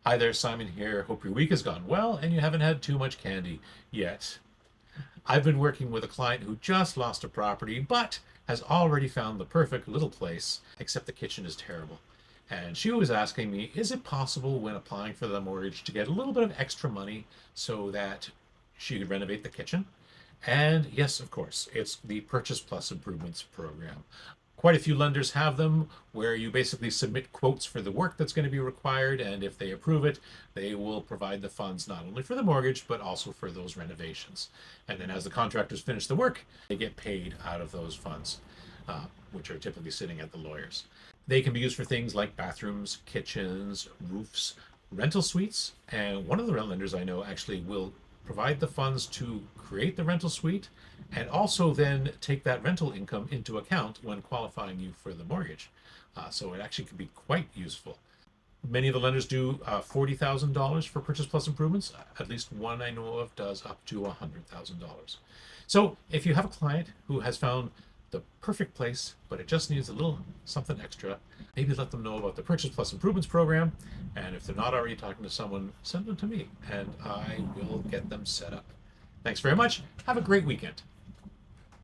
Hi there, Simon here. Hope your week has gone well and you haven't had too much candy yet. I've been working with a client who just lost a property but has already found the perfect little place, except the kitchen is terrible. And she was asking me, is it possible when applying for the mortgage to get a little bit of extra money so that she could renovate the kitchen? And yes, of course, it's the Purchase Plus Improvements program. Quite a few lenders have them where you basically submit quotes for the work that's going to be required, and if they approve it, they will provide the funds not only for the mortgage but also for those renovations. And then as the contractors finish the work, they get paid out of those funds, which are typically sitting at the lawyers. They can be used for things like bathrooms, kitchens, roofs, rental suites, and one of the lenders I know actually will provide the funds to create the rental suite and also then take that rental income into account when qualifying you for the mortgage. So it actually can be quite useful. Many of the lenders do $40,000 for Purchase Plus improvements. At least one I know of does up to $100,000. So if you have a client who has found the perfect place, but it just needs a little something extra, maybe let them know about the Purchase Plus Improvements program. And if they're not already talking to someone, send them to me and I will get them set up. Thanks very much. Have a great weekend.